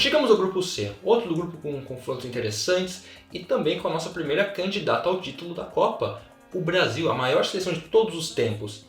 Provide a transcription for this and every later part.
Chegamos ao grupo C, outro grupo com confrontos interessantes e também com a nossa primeira candidata ao título da Copa, o Brasil, a maior seleção de todos os tempos,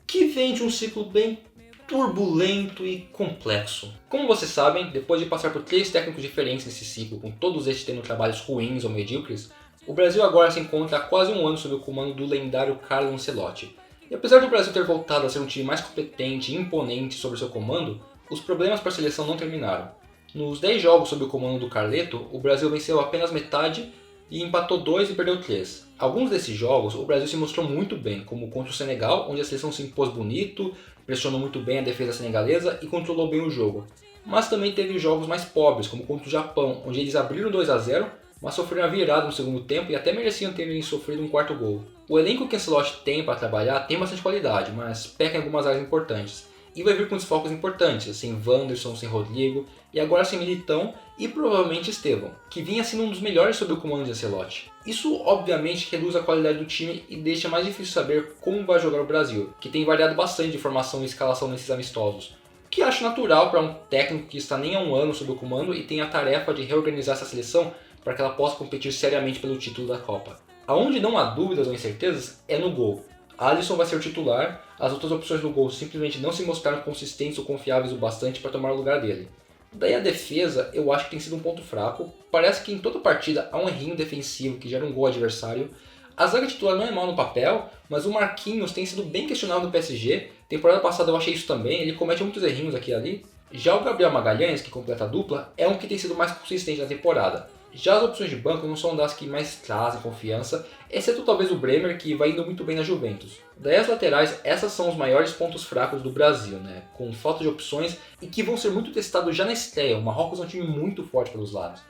que vem de um ciclo bem turbulento e complexo. Como vocês sabem, depois de passar por 3 técnicos diferentes nesse ciclo, com todos estes tendo trabalhos ruins ou medíocres, o Brasil agora se encontra há quase um ano sob o comando do lendário Carlo Ancelotti. E apesar do Brasil ter voltado a ser um time mais competente e imponente sob seu comando, os problemas para a seleção não terminaram. Nos 10 jogos sob o comando do Carleto, o Brasil venceu apenas metade e empatou 2 e perdeu 3. Alguns desses jogos o Brasil se mostrou muito bem, como contra o Senegal, onde a seleção se impôs bonito, pressionou muito bem a defesa senegalesa e controlou bem o jogo. Mas também teve jogos mais pobres, como contra o Japão, onde eles abriram 2-0, mas sofreram a virada no segundo tempo e até mereciam terem sofrido um 4º gol. O elenco que Ancelotti tem para trabalhar tem bastante qualidade, mas peca em algumas áreas importantes. E vai vir com desfalques importantes, sem Wanderson, sem Rodrigo, e agora sem Militão e provavelmente Estevão, que vinha sendo um dos melhores sob o comando de Ancelotti. Isso obviamente reduz a qualidade do time e deixa mais difícil saber como vai jogar o Brasil, que tem variado bastante de formação e escalação nesses amistosos. O que acho natural para um técnico que está nem há um ano sob o comando e tem a tarefa de reorganizar essa seleção para que ela possa competir seriamente pelo título da Copa. Aonde não há dúvidas ou incertezas é no gol. Alisson vai ser o titular, as outras opções no gol simplesmente não se mostraram consistentes ou confiáveis o bastante para tomar o lugar dele. Daí a defesa eu acho que tem sido um ponto fraco, parece que em toda partida há um errinho defensivo que gera um gol adversário. A zaga titular não é mal no papel, mas o Marquinhos tem sido bem questionado no PSG, temporada passada eu achei isso também, ele comete muitos errinhos aqui e ali. Já o Gabriel Magalhães, que completa a dupla, é um que tem sido mais consistente na temporada. Já as opções de banco não são das que mais trazem confiança, exceto talvez o Bremer, que vai indo muito bem na Juventus. Daí as laterais, essas são os maiores pontos fracos do Brasil, com falta de opções e que vão ser muito testados já na estreia. O Marrocos é um time muito forte pelos lados.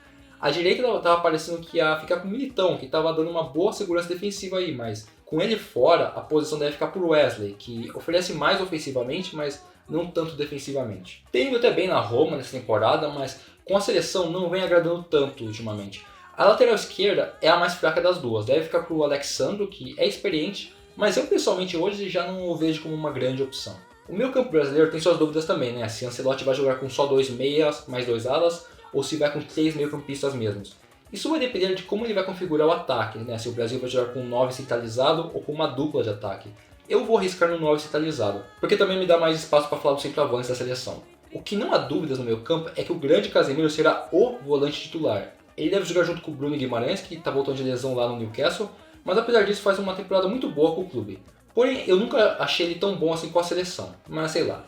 A direita estava parecendo que ia ficar com o Militão, que estava dando uma boa segurança defensiva aí, mas com ele fora, a posição deve ficar por Wesley, que oferece mais ofensivamente, mas não tanto defensivamente. Tem ido até bem na Roma nessa temporada, mas com a seleção não vem agradando tanto ultimamente. A lateral esquerda é a mais fraca das duas, deve ficar para o Alexandro, que é experiente, mas eu pessoalmente hoje já não o vejo como uma grande opção. O meio campo brasileiro tem suas dúvidas também, se Ancelotti vai jogar com só 2 meias, mais 2 alas, ou se vai com 3 meio campistas mesmos. Isso vai depender de como ele vai configurar o ataque, se o Brasil vai jogar com um 9 centralizado ou com uma dupla de ataque. Eu vou arriscar no 9 centralizado, porque também me dá mais espaço para falar do centroavante da seleção. O que não há dúvidas no meio campo é que o grande Casemiro será o volante titular. Ele deve jogar junto com o Bruno Guimarães, que está voltando de lesão lá no Newcastle, mas apesar disso faz uma temporada muito boa com o clube. Porém, eu nunca achei ele tão bom assim com a seleção, mas sei lá.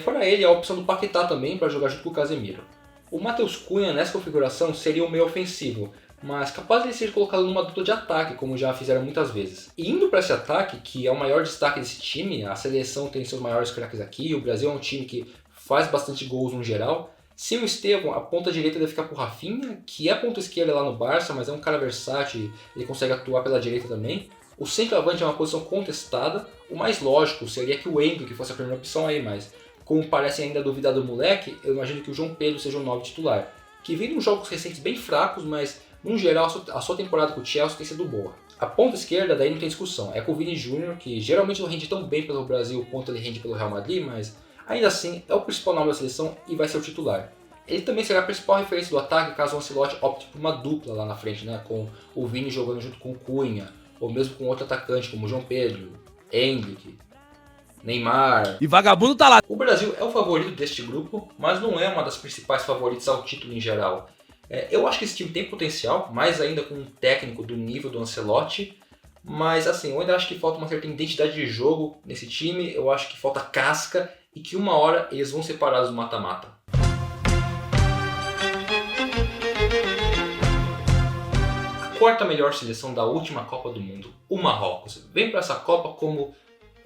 Fora ele, a opção do Paquetá também para jogar junto com o Casemiro. O Matheus Cunha nessa configuração seria o meio ofensivo, mas capaz de ele ser colocado numa dupla de ataque, como já fizeram muitas vezes. E indo para esse ataque, que é o maior destaque desse time, a seleção tem seus maiores craques aqui, o Brasil é um time que faz bastante gols no geral. Sem o Estevão, a ponta direita deve ficar pro Rafinha, que é ponta esquerda lá no Barça, mas é um cara versátil, ele consegue atuar pela direita também. O centroavante é uma posição contestada, o mais lógico seria que o Endrick fosse a primeira opção aí, mas como parece ainda duvidar do moleque, eu imagino que o João Pedro seja o 9 titular, que vem de uns jogos recentes bem fracos, mas no geral a sua temporada com o Chelsea tem sido boa. A ponta esquerda daí não tem discussão, é com o Vini Júnior, que geralmente não rende tão bem pelo Brasil quanto ele rende pelo Real Madrid, mas ainda assim é o principal nome da seleção e vai ser o titular. Ele também será a principal referência do ataque caso o Ancelotti opte por uma dupla lá na frente, com o Vini jogando junto com o Cunha, ou mesmo com outro atacante como o João Pedro, Endrick, Neymar. E vagabundo tá lá. O Brasil é o favorito deste grupo, mas não é uma das principais favoritas ao título em geral. Eu acho que esse time tem potencial, mais ainda com um técnico do nível do Ancelotti, mas assim, eu ainda acho que falta uma certa identidade de jogo nesse time, eu acho que falta casca e que uma hora eles vão ser parados no mata-mata. A quarta melhor seleção da última Copa do Mundo, o Marrocos, vem para essa Copa como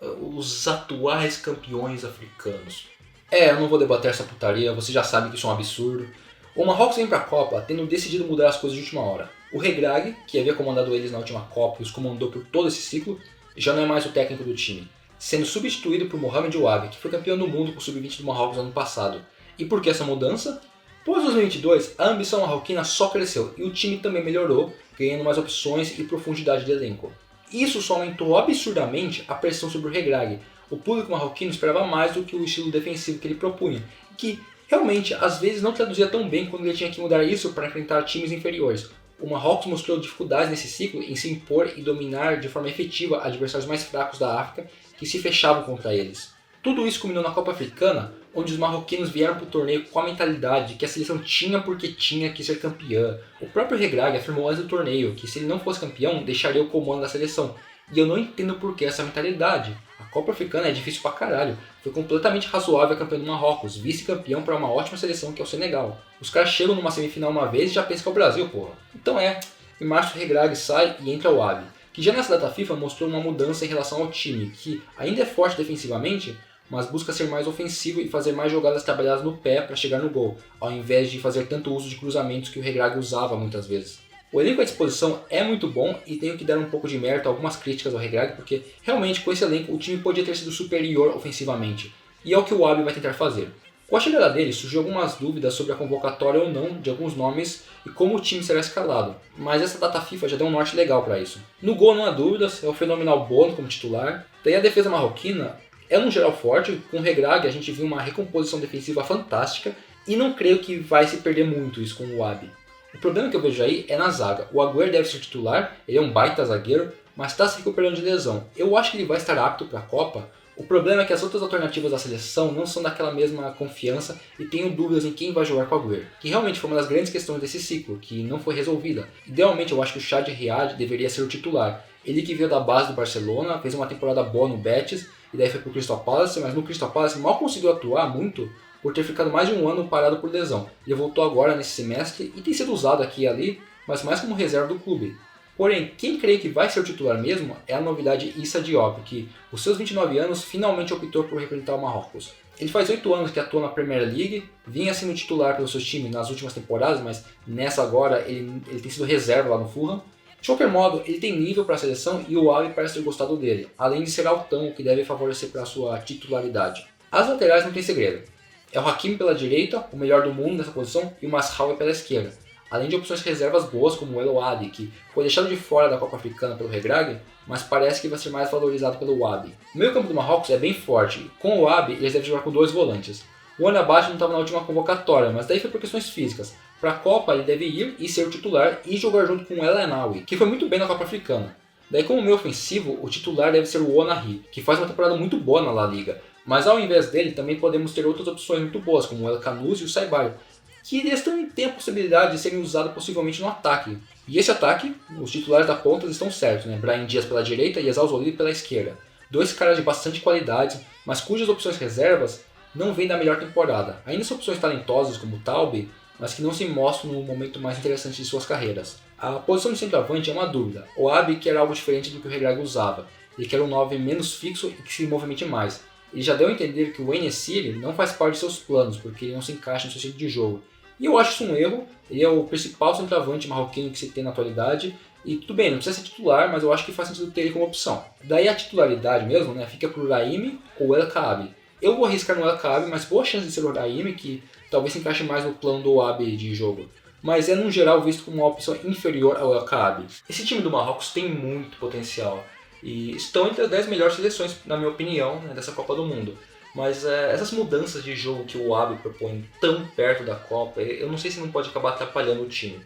os atuais campeões africanos. Eu não vou debater essa putaria, você já sabe que isso é um absurdo. O Marrocos vem para a Copa tendo decidido mudar as coisas de última hora. O Regragui, que havia comandado eles na última Copa e os comandou por todo esse ciclo, já não é mais o técnico do time, sendo substituído por Mohamed Ouabi, que foi campeão do mundo com o Sub-20 do Marrocos no ano passado. E por que essa mudança? Pós 2022, a ambição marroquina só cresceu e o time também melhorou, ganhando mais opções e profundidade de elenco. Isso só aumentou absurdamente a pressão sobre o Regragui. O público marroquino esperava mais do que o estilo defensivo que ele propunha, que Realmente, às vezes não traduzia tão bem quando ele tinha que mudar isso para enfrentar times inferiores. O Marrocos mostrou dificuldades nesse ciclo em se impor e dominar de forma efetiva adversários mais fracos da África que se fechavam contra eles. Tudo isso culminou na Copa Africana, onde os marroquinos vieram para o torneio com a mentalidade de que a seleção tinha porque tinha que ser campeã. O próprio Regragui afirmou antes do torneio que se ele não fosse campeão, deixaria o comando da seleção. E eu não entendo por que essa mentalidade. A Copa Africana é difícil pra caralho. Foi completamente razoável a campeã do Marrocos, vice-campeão para uma ótima seleção que é o Senegal. Os caras chegam numa semifinal uma vez e já pensam que é o Brasil, porra. Então em março o Regragui sai e entra o Wahbi, que já nessa data FIFA mostrou uma mudança em relação ao time, que ainda é forte defensivamente, mas busca ser mais ofensivo e fazer mais jogadas trabalhadas no pé para chegar no gol, ao invés de fazer tanto uso de cruzamentos que o Regragui usava muitas vezes. O elenco à disposição é muito bom e tenho que dar um pouco de mérito a algumas críticas ao Regragui, porque realmente com esse elenco o time podia ter sido superior ofensivamente, e é o que o Wahbi vai tentar fazer. Com a chegada dele surgiu algumas dúvidas sobre a convocatória ou não de alguns nomes e como o time será escalado, mas essa data FIFA já deu um norte legal para isso. No gol não há dúvidas, é o fenomenal Bono como titular, daí a defesa marroquina é no geral forte, com o Regragui a gente viu uma recomposição defensiva fantástica e não creio que vai se perder muito isso com o Wahbi. O problema que eu vejo aí é na zaga. O Agüero deve ser titular, ele é um baita zagueiro, mas está se recuperando de lesão. Eu acho que ele vai estar apto para a Copa. O problema é que as outras alternativas da seleção não são daquela mesma confiança e tenho dúvidas em quem vai jogar com o Agüero, que realmente foi uma das grandes questões desse ciclo, que não foi resolvida. Idealmente eu acho que o Chad Riad deveria ser o titular. Ele que veio da base do Barcelona, fez uma temporada boa no Betis e daí foi pro Crystal Palace, mas no Crystal Palace mal conseguiu atuar muito por ter ficado mais de um ano parado por lesão. Ele voltou agora nesse semestre e tem sido usado aqui e ali, mas mais como reserva do clube. Porém, quem creio que vai ser o titular mesmo é a novidade Issa Diop, que, aos seus 29 anos, finalmente optou por representar o Marrocos. Ele faz 8 anos que atua na Premier League, vinha sendo titular pelo seu time nas últimas temporadas, mas nessa agora ele tem sido reserva lá no Fulham. De qualquer modo, ele tem nível para a seleção e o Wahbi parece ter gostado dele, além de ser altão, o que deve favorecer para a sua titularidade. As laterais não tem segredo. É o Hakimi pela direita, o melhor do mundo nessa posição, e o Mazraoui pela esquerda. Além de opções reservas boas como o El Ouaddí, que foi deixado de fora da Copa Africana pelo Regragui, mas parece que vai ser mais valorizado pelo Wahbi. O meio campo do Marrocos é bem forte, com o Wahbi eles devem jogar com 2 volantes. O Anabachi não estava na última convocatória, mas daí foi por questões físicas. Para a Copa ele deve ir e ser o titular e jogar junto com o El Enaoui, que foi muito bem na Copa Africana. Daí como meio ofensivo, o titular deve ser o Ounahi, que faz uma temporada muito boa na La Liga. Mas ao invés dele também podemos ter outras opções muito boas, como o El Khanous e o Saibai, que eles também têm a possibilidade de serem usados possivelmente no ataque. E esse ataque, os titulares da ponta estão certos, né? Brahim Dias pela direita e Exaus Olive pela esquerda. 2 caras de bastante qualidade, mas cujas opções reservas não vêm da melhor temporada. Ainda são opções talentosas como o Taube, mas que não se mostram no momento mais interessante de suas carreiras. A posição de centroavante é uma dúvida. O Wahbi quer algo diferente do que o Regragui usava. Ele quer um 9 menos fixo e que se movimente mais. Ele já deu a entender que o En-Nesyri não faz parte de seus planos, porque ele não se encaixa no seu estilo de jogo. E eu acho isso um erro. Ele é o principal centroavante marroquino que se tem na atualidade. E tudo bem, não precisa ser titular, mas eu acho que faz sentido ter ele como opção. Daí a titularidade mesmo, né, fica pro Raimi ou El Kaabi. Eu vou arriscar no El Kaabi, mas boa chance de ser o Raimi, que talvez se encaixe mais no plano do Wahbi de jogo. Mas é no geral visto como uma opção inferior ao El Kaabi. Esse time do Marrocos tem muito potencial. E estão entre as 10 melhores seleções, na minha opinião, né, dessa Copa do Mundo. Mas essas mudanças de jogo que o Wahbi propõe tão perto da Copa, eu não sei se não pode acabar atrapalhando o time.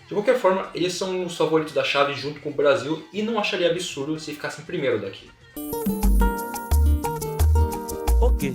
De qualquer forma, eles são os favoritos da chave junto com o Brasil e não acharia absurdo se ficassem primeiro daqui. Ok.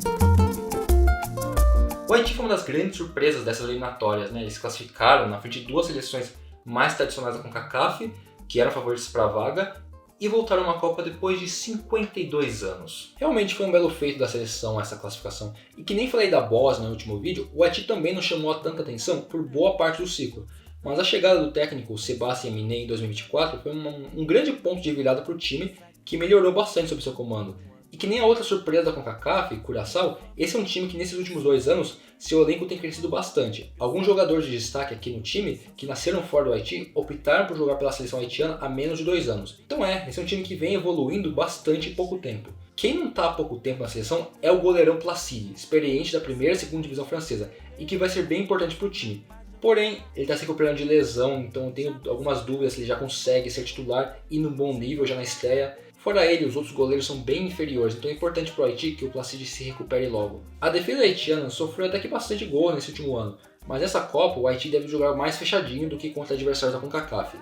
O Haiti foi uma das grandes surpresas dessas eliminatórias, né? Eles se classificaram na frente de 2 seleções mais tradicionais da CONCACAF, que eram favoritos para a vaga, e voltaram a uma Copa depois de 52 anos. Realmente foi um belo feito da seleção essa classificação. E que nem falei da Bósnia no último vídeo, o Haiti também não chamou tanta atenção por boa parte do ciclo. Mas a chegada do técnico Sébastien Minet em 2024 foi um grande ponto de virada para o time, que melhorou bastante sob seu comando. E que nem a outra surpresa da CONCACAF, Curaçao, esse é um time que nesses últimos 2 anos, seu elenco tem crescido bastante. Alguns jogadores de destaque aqui no time, que nasceram fora do Haiti, optaram por jogar pela seleção haitiana há menos de 2 anos. Então esse é um time que vem evoluindo bastante em pouco tempo. Quem não está há pouco tempo na seleção é o goleirão Placide, experiente da primeira e segunda divisão francesa, e que vai ser bem importante para o time. Porém, ele está se recuperando de lesão, então eu tenho algumas dúvidas se ele já consegue ser titular e num bom nível já na estreia. Fora ele, os outros goleiros são bem inferiores, então é importante para o Haiti que o Placide se recupere logo. A defesa haitiana sofreu até que bastante gol nesse último ano, mas nessa Copa o Haiti deve jogar mais fechadinho do que contra adversários da CONCACAF.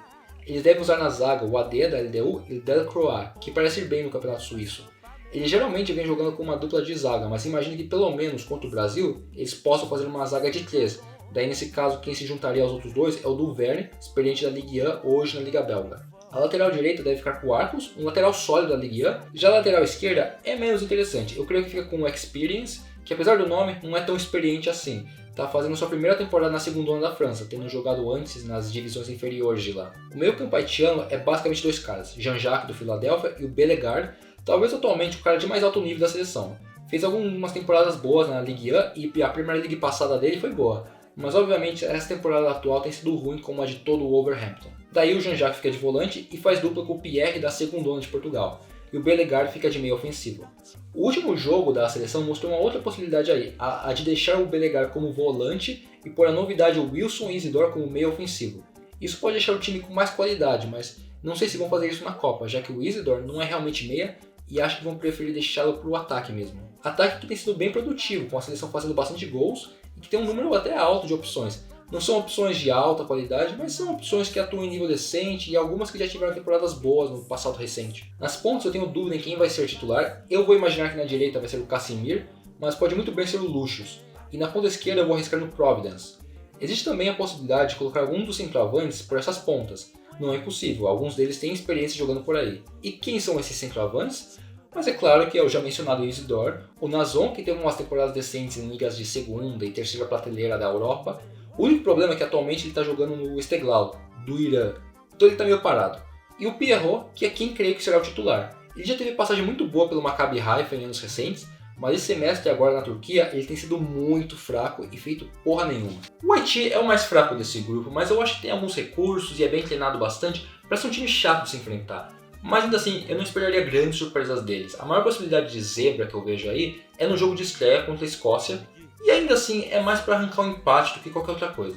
Eles devem usar na zaga o AD da LDU e o Delcroix, que parece ir bem no campeonato suíço. Eles geralmente vêm jogando com uma dupla de zaga, mas imagine que pelo menos contra o Brasil eles possam fazer uma zaga de 3. Daí nesse caso quem se juntaria aos outros dois é o Duverne, experiente da Ligue 1 hoje na Liga Belga. A lateral direita deve ficar com o Arcos, um lateral sólido da Ligue 1, já a lateral esquerda é menos interessante. Eu creio que fica com o Experience, que apesar do nome não é tão experiente assim. Está fazendo sua primeira temporada na segunda onda da França, tendo jogado antes nas divisões inferiores de lá. O meio-campo haitiano é basicamente dois caras, Jean-Jacques do Philadelphia e o Bellegarde, talvez atualmente o cara de mais alto nível da seleção. Fez algumas temporadas boas na Ligue 1 e a Premier League passada dele foi boa, mas obviamente essa temporada atual tem sido ruim como a de todo o Wolverhampton. Daí o Jean-Jacques fica de volante e faz dupla com o Pierre da segunda onda de Portugal, e o Bellegarde fica de meio ofensivo. O último jogo da seleção mostrou uma outra possibilidade aí, a de deixar o Bellegarde como volante e pôr a novidade o Wilson e Isidore como meio ofensivo. Isso pode deixar o time com mais qualidade, mas não sei se vão fazer isso na Copa, já que o Isidore não é realmente meia e acho que vão preferir deixá-lo para o ataque mesmo. Ataque que tem sido bem produtivo, com a seleção fazendo bastante gols e que tem um número até alto de opções. Não são opções de alta qualidade, mas são opções que atuam em nível decente e algumas que já tiveram temporadas boas no passado recente. Nas pontas eu tenho dúvida em quem vai ser titular, eu vou imaginar que na direita vai ser o Casimir, mas pode muito bem ser o Lucius. E na ponta esquerda eu vou arriscar no Providence. Existe também a possibilidade de colocar algum dos centroavantes por essas pontas. Não é impossível, alguns deles têm experiência jogando por aí. E quem são esses centroavantes? Mas é claro que é o já mencionado Isidore, o Nazon, que teve umas temporadas decentes em ligas de segunda e terceira prateleira da Europa. O único problema é que atualmente ele está jogando no Esteghlal, do Irã, então ele está meio parado. E o Pierrot, que é quem creio que será o titular. Ele já teve passagem muito boa pelo Maccabi Haifa em anos recentes, mas esse semestre agora na Turquia ele tem sido muito fraco e feito porra nenhuma. O Haiti é o mais fraco desse grupo, mas eu acho que tem alguns recursos e é bem treinado bastante para ser um time chato de se enfrentar. Mas ainda assim, eu não esperaria grandes surpresas deles. A maior possibilidade de zebra que eu vejo aí é no jogo de estreia contra a Escócia, e ainda assim é mais para arrancar um empate do que qualquer outra coisa.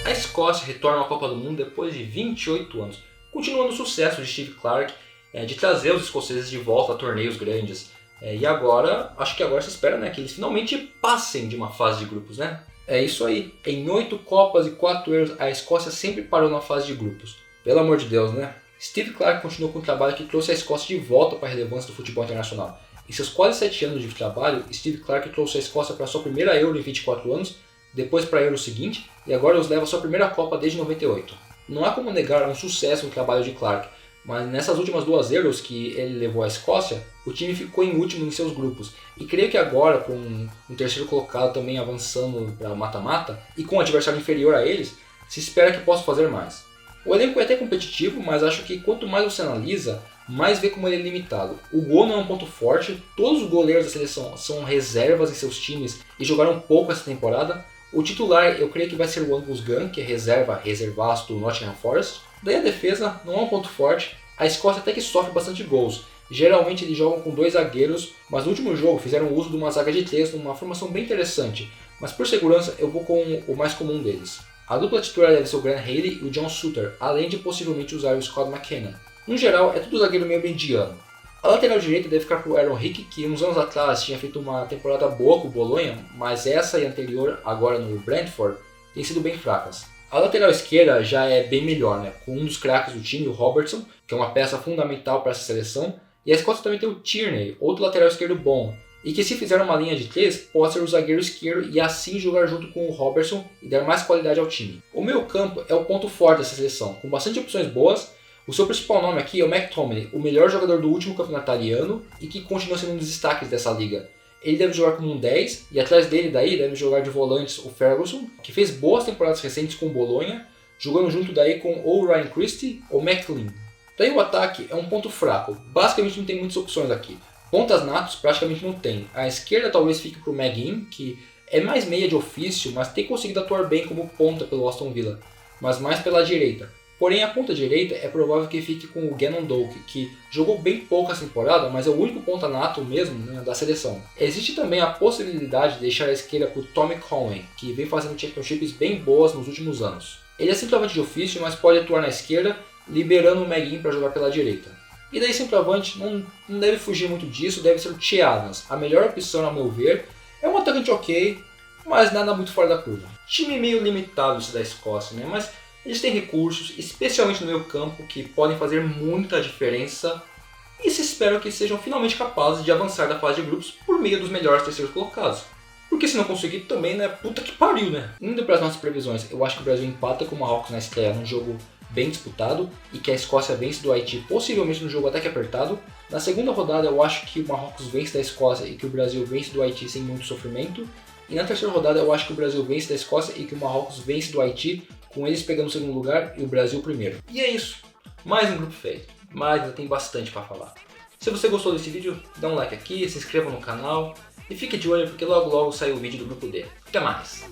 A Escócia retorna à Copa do Mundo depois de 28 anos, continuando o sucesso de Steve Clarke de trazer os escoceses de volta a torneios grandes. E agora, acho que agora se espera que eles finalmente passem de uma fase de grupos, né? É isso aí, em 8 Copas e 4 Euros a Escócia sempre parou na fase de grupos. Pelo amor de Deus, né? Steve Clarke continuou com um trabalho que trouxe a Escócia de volta para a relevância do futebol internacional. Em seus quase 7 anos de trabalho, Steve Clarke trouxe a Escócia para sua primeira Euro em 24 anos, depois para a Euro seguinte, e agora os leva à sua primeira Copa desde 98. Não há como negar um sucesso no trabalho de Clarke, mas nessas últimas 2 Euros que ele levou à Escócia, o time ficou em último em seus grupos. E creio que agora, com um terceiro colocado também avançando para o mata-mata, e com um adversário inferior a eles, se espera que possa fazer mais. O elenco é até competitivo, mas acho que quanto mais você analisa, mais vê como ele é limitado. O gol não é um ponto forte, todos os goleiros da seleção são reservas em seus times e jogaram pouco essa temporada. O titular eu creio que vai ser o Angus Gunn, que é reservaço do Nottingham Forest. Daí a defesa não é um ponto forte, a Escócia até que sofre bastante gols. Geralmente eles jogam com 2 zagueiros, mas no último jogo fizeram uso de uma zaga de 3 numa formação bem interessante. Mas por segurança eu vou com o mais comum deles. A dupla titular deve ser o Graham Haley e o John Suter, além de possivelmente usar o Scott McKenna. No geral, é tudo zagueiro meio mediano. A lateral direita deve ficar com o Aaron Hickey, que uns anos atrás tinha feito uma temporada boa com o Bolonha, mas essa e a anterior, agora no Brentford, têm sido bem fracas. A lateral esquerda já é bem melhor, com um dos craques do time, o Robertson, que é uma peça fundamental para essa seleção, e a Escócia também tem o Tierney, outro lateral esquerdo bom, e que se fizer uma linha de 3, pode ser o zagueiro esquerdo e assim jogar junto com o Robertson e dar mais qualidade ao time. O meio campo é o ponto forte dessa seleção, com bastante opções boas. O seu principal nome aqui é o McTominay, o melhor jogador do último campeonato italiano e que continua sendo um dos destaques dessa liga. Ele deve jogar como um 10 e atrás dele deve jogar de volantes o Ferguson, que fez boas temporadas recentes com o Bolonha, jogando junto daí com ou Ryan Christie ou McLean. Daí o ataque é um ponto fraco, basicamente não tem muitas opções aqui. Pontas natos praticamente não tem. A esquerda talvez fique para o McGinn, que é mais meia de ofício, mas tem conseguido atuar bem como ponta pelo Aston Villa, mas mais pela direita. Porém, a ponta direita é provável que fique com o Gannon Doak, que jogou bem pouco essa temporada, mas é o único ponta nato mesmo da seleção. Existe também a possibilidade de deixar a esquerda para o Tommy Conway, que vem fazendo championships bem boas nos últimos anos. Ele é centroavante de ofício, mas pode atuar na esquerda, liberando o Meguin para jogar pela direita. E daí centroavante não deve fugir muito disso, deve ser o Che Adams. A melhor opção, ao meu ver, é um atacante ok, mas nada muito fora da curva. Time meio limitado esse da Escócia, né? Mas eles têm recursos, especialmente no meio campo, que podem fazer muita diferença. E se espera que sejam finalmente capazes de avançar da fase de grupos por meio dos melhores terceiros colocados. Porque se não conseguir também, né? Puta que pariu, né? Indo para as nossas previsões, eu acho que o Brasil empata com o Marrocos na estreia num jogo bem disputado e que a Escócia vence do Haiti, possivelmente num jogo até que apertado. Na segunda rodada eu acho que o Marrocos vence da Escócia e que o Brasil vence do Haiti sem muito sofrimento. E na terceira rodada eu acho que o Brasil vence da Escócia e que o Marrocos vence do Haiti, com eles pegando o segundo lugar e o Brasil primeiro. E é isso. Mais um grupo feito. Mas ainda tem bastante para falar. Se você gostou desse vídeo, dá um like aqui, se inscreva no canal e fique de olho porque logo logo sai o vídeo do grupo D. Até mais!